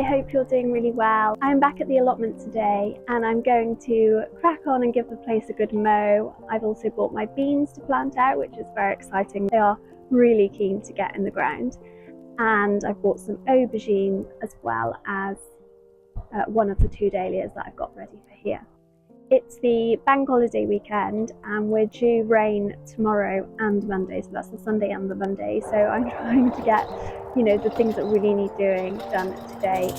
hope you're doing really well. I'm back at the allotment today and I'm going to crack on and give the place a good mow. I've also bought my beans to plant out, which is very exciting. They are really keen to get in the ground. And I've bought some aubergine as well as one of the 2 dahlias that I've got ready for here. It's the bank holiday weekend and we're due rain tomorrow and Monday, so that's the Sunday and the Monday. So I'm trying to get, the things that really need doing done today.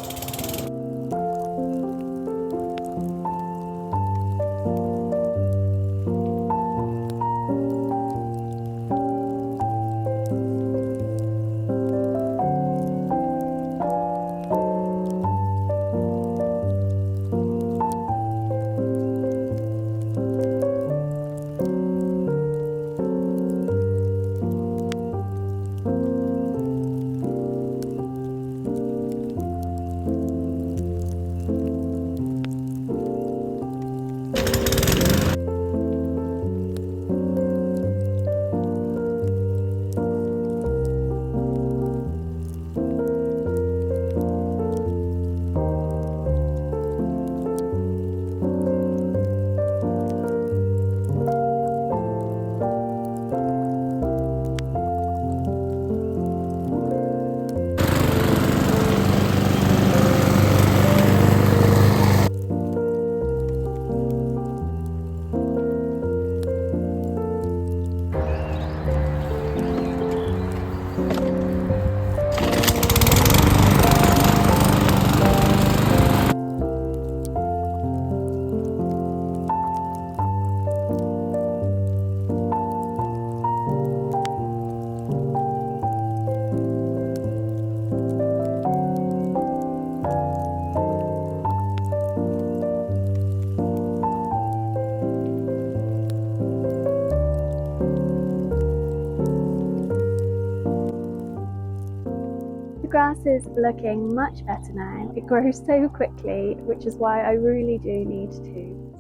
The grass is looking much better now. It grows so quickly, which is why I really do need to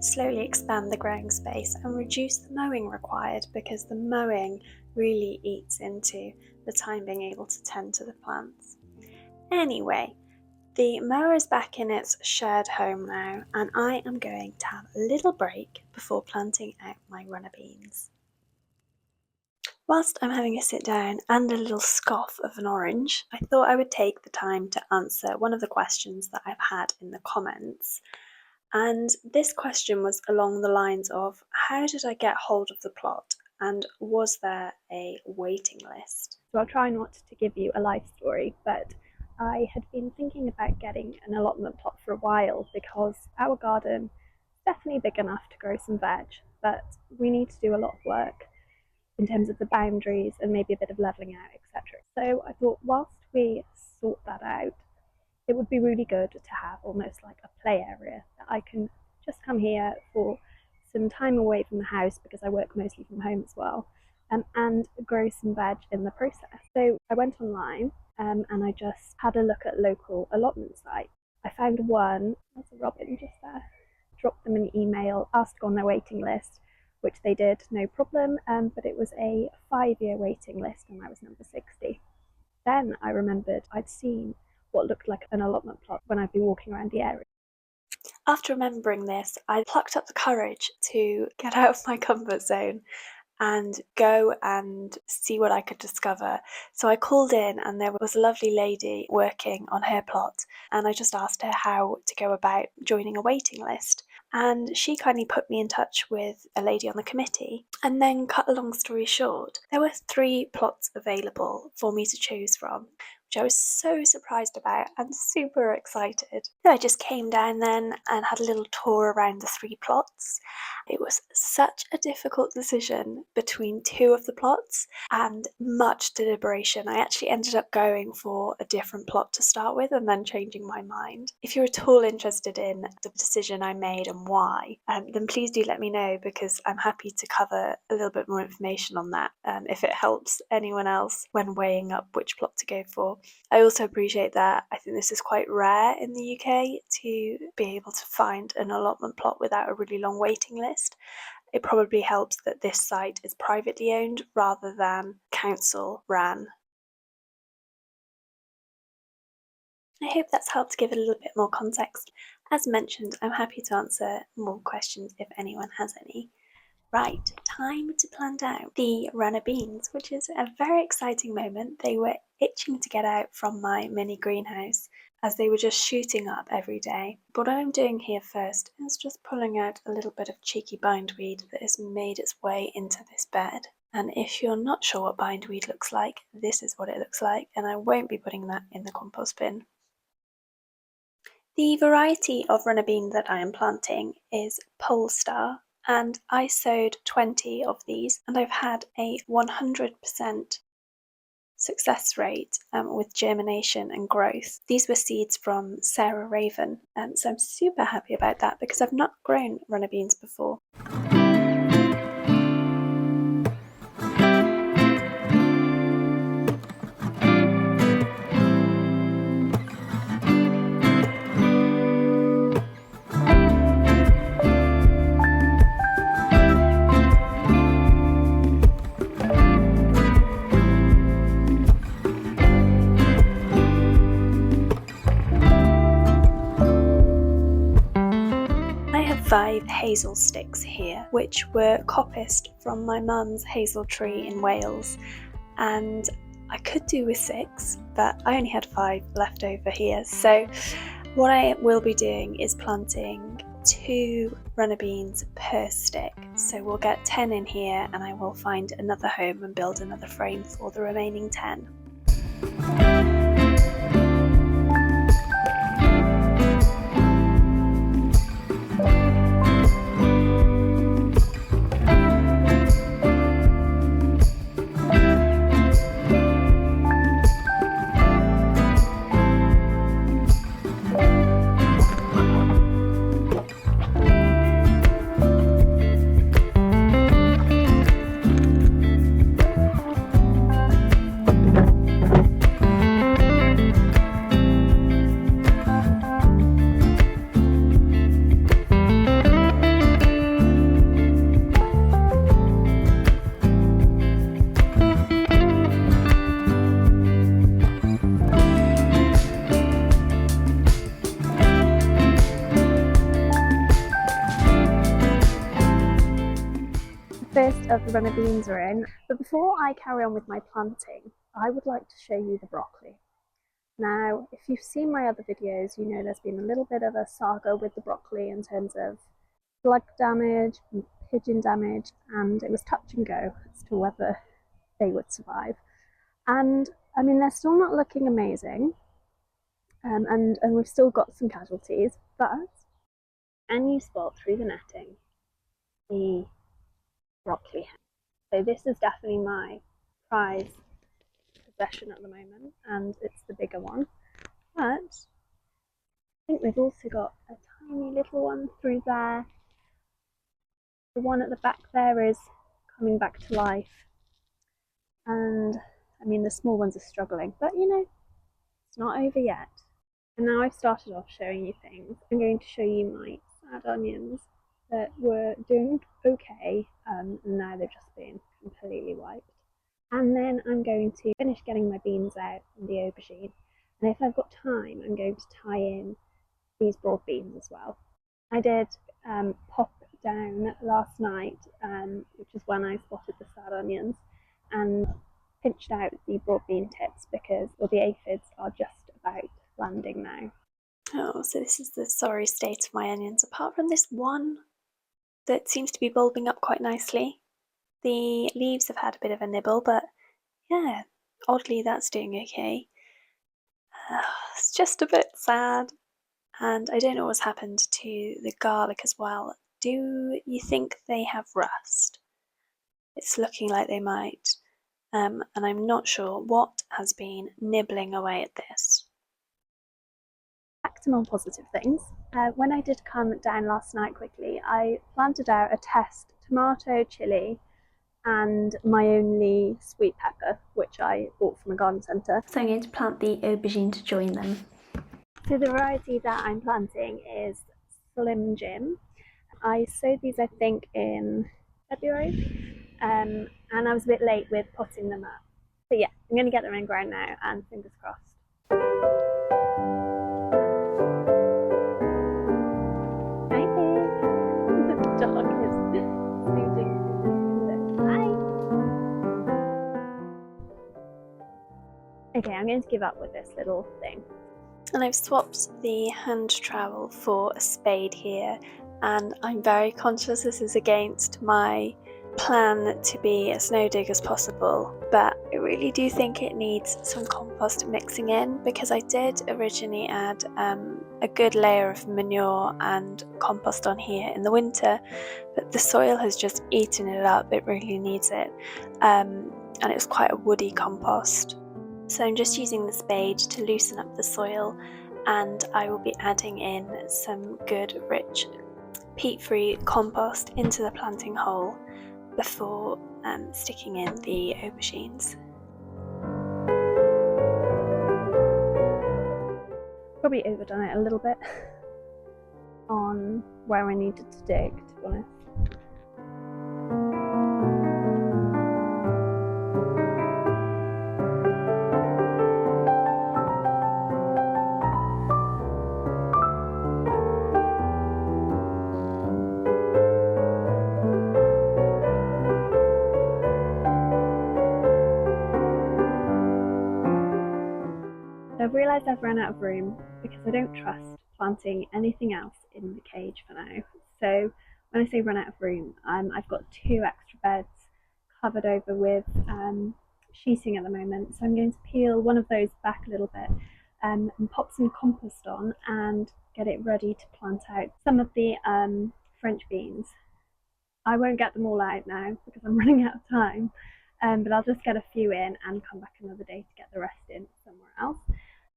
slowly expand the growing space and reduce the mowing required, because the mowing really eats into the time being able to tend to the plants. Anyway, the mower is back in its shared home now and I am going to have a little break before planting out my runner beans. Whilst I'm having a sit down and a little scoff of an orange, I thought I would take the time to answer one of the questions that I've had in the comments. And this question was along the lines of, how did I get hold of the plot and was there a waiting list? So I'll try not to give you a life story, but I had been thinking about getting an allotment plot for a while because our garden is definitely big enough to grow some veg, but we need to do a lot of work in terms of the boundaries and maybe a bit of levelling out, etc. So I thought whilst we sort that out, it would be really good to have almost like a play area that I can just come here for some time away from the house, because I work mostly from home as well, and grow some veg in the process. So I went online and I just had a look at local allotment sites. I found one, there's a robin just there, dropped them an email, asked to go on their waiting list, which they did, no problem, but it was a 5-year waiting list and I was number 60. Then I remembered I'd seen what looked like an allotment plot when I'd been walking around the area. After remembering this, I plucked up the courage to get out of my comfort zone and go and see what I could discover. So I called in and there was a lovely lady working on her plot and I just asked her how to go about joining a waiting list. And she kindly put me in touch with a lady on the committee. And then, cut a long story short, there were 3 plots available for me to choose from, which I was so surprised about and super excited. So I just came down then and had a little tour around the 3 plots. It was such a difficult decision between 2 of the plots and much deliberation. I actually ended up going for a different plot to start with and then changing my mind. If you're at all interested in the decision I made and why, then please do let me know, because I'm happy to cover a little bit more information on that if it helps anyone else when weighing up which plot to go for. I also appreciate that I think this is quite rare in the UK to be able to find an allotment plot without a really long waiting list. It probably helps that this site is privately owned rather than council ran. I hope that's helped give it a little bit more context. As mentioned, I'm happy to answer more questions if anyone has any. Right, time to plant out the runner beans, which is a very exciting moment. They were itching to get out from my mini greenhouse as they were just shooting up every day. But what I'm doing here first is just pulling out a little bit of cheeky bindweed that has made its way into this bed. And if you're not sure what bindweed looks like, this is what it looks like, and I won't be putting that in the compost bin. The variety of runner bean that I am planting is Polestar, and I sowed 20 of these, and I've had a 100% success rate with germination and growth. These were seeds from Sarah Raven, so I'm super happy about that because I've not grown runner beans before. I have 5 hazel sticks here, which were coppiced from my mum's hazel tree in Wales, and I could do with 6, but I only had 5 left over here. So what I will be doing is planting 2 runner beans per stick. So we'll get 10 in here, and I will find another home and build another frame for the remaining 10. First of the runner beans are in, but before I carry on with my planting, I would like to show you the broccoli. Now, if you've seen my other videos, you know there's been a little bit of a saga with the broccoli in terms of slug damage and pigeon damage, and it was touch and go as to whether they would survive. And I mean, they're still not looking amazing, and we've still got some casualties, but can you spot through the netting the broccoli hen? So this is definitely my prize possession at the moment, and it's the bigger one. But I think we've also got a tiny little one through there. The one at the back there is coming back to life, and I mean the small ones are struggling, but you know, it's not over yet. And now I've started off showing you things. I'm going to show you my sad onions that were doing okay, and now they've just been completely wiped. And then I'm going to finish getting my beans out and the aubergine, and if I've got time I'm going to tie in these broad beans as well. I did pop down last night, which is when I spotted the sad onions, and pinched out the broad bean tips because the aphids are just about landing now. Oh, so this is the sorry state of my onions, apart from this one that seems to be bulbing up quite nicely. The leaves have had a bit of a nibble, but yeah, oddly that's doing okay. It's just a bit sad. And I don't know what's happened to the garlic as well. Do you think they have rust? It's looking like they might. And I'm not sure what has been nibbling away at this. Back to more positive things. When I did come down last night quickly, I planted out a test tomato, chilli, and my only sweet pepper, which I bought from a garden centre. So I'm going to plant the aubergine to join them. So the variety that I'm planting is Slim Jim. I sowed these I think in February, and I was a bit late with potting them up. But yeah, I'm going to get them in ground now, and fingers crossed. Okay, I'm going to give up with this little thing. And I've swapped the hand trowel for a spade here, and I'm very conscious this is against my plan to be as no dig as possible, but I really do think it needs some compost mixing in, because I did originally add a good layer of manure and compost on here in the winter, but the soil has just eaten it up. It really needs it, and it was quite a woody compost. So I'm just using the spade to loosen up the soil, and I will be adding in some good rich peat-free compost into the planting hole before sticking in the aubergines. Probably overdone it a little bit on where I needed to dig, to be honest. I've realised I've run out of room because I don't trust planting anything else in the cage for now. So when I say run out of room, I've got 2 extra beds covered over with sheeting at the moment. So I'm going to peel one of those back a little bit and pop some compost on and get it ready to plant out some of the French beans. I won't get them all out now because I'm running out of time, but I'll just get a few in and come back another day to get the rest in somewhere else.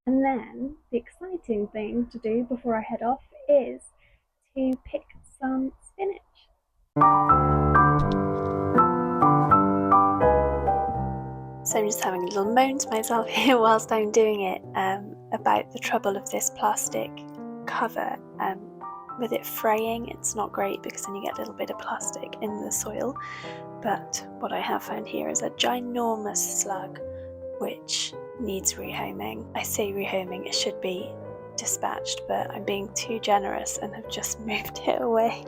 And then the exciting thing to do before I head off is to pick some spinach. So I'm just having a little moan to myself here whilst I'm doing it about the trouble of this plastic cover. With it fraying, it's not great because then you get a little bit of plastic in the soil. But what I have found here is a ginormous slug which needs rehoming. I say rehoming, it should be dispatched, but I'm being too generous and have just moved it away.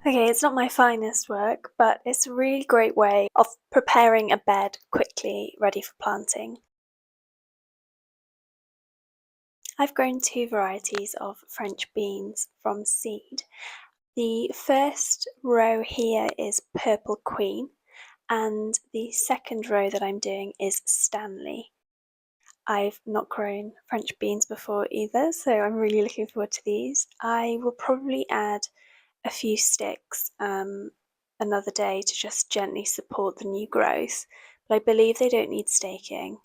Okay, it's not my finest work, but it's a really great way of preparing a bed quickly, ready for planting. I've grown 2 varieties of French beans from seed. The first row here is Purple Queen, and the second row that I'm doing is Stanley. I've not grown French beans before either, so I'm really looking forward to these. I will probably add a few sticks another day to just gently support the new growth, but I believe they don't need staking.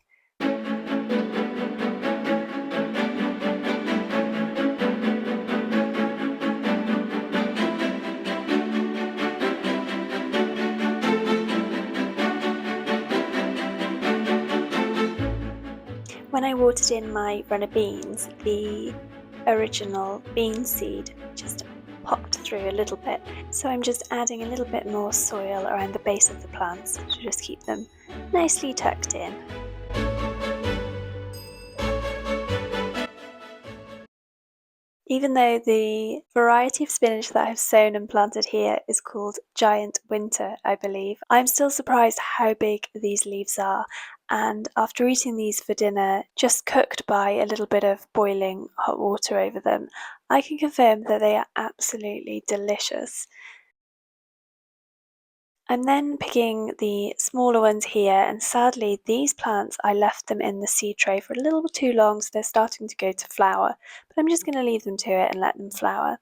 When I watered in my runner beans, the original bean seed just popped through a little bit, so I'm just adding a little bit more soil around the base of the plants to just keep them nicely tucked in. Even though the variety of spinach that I've sown and planted here is called Giant Winter, I believe, I'm still surprised how big these leaves are, and after eating these for dinner, just cooked by a little bit of boiling hot water over them, I can confirm that they are absolutely delicious. I'm then picking the smaller ones here, and sadly these plants, I left them in the seed tray for a little too long, so they're starting to go to flower, but I'm just going to leave them to it and let them flower.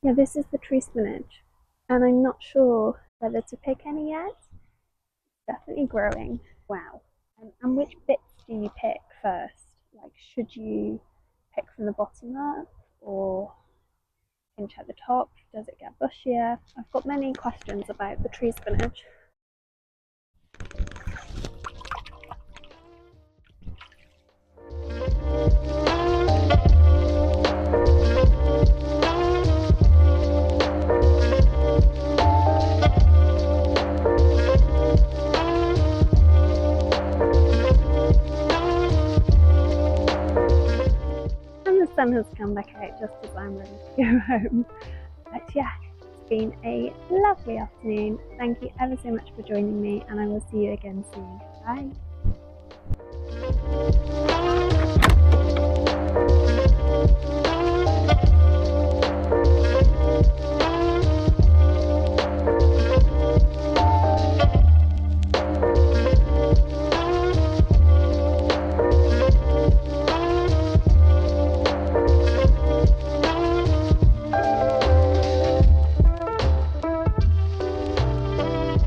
Yeah, this is the tree spinach, and I'm not sure whether to pick any yet. It's definitely growing. Wow. And which bits do you pick first? Like, should you pick from the bottom up, or pinch at the top? Does it get bushier? I've got many questions about the tree spinach. sun has come back out just as I'm ready to go home. But yeah, it's been a lovely afternoon. Thank you ever so much for joining me, and I will see you again soon. Bye.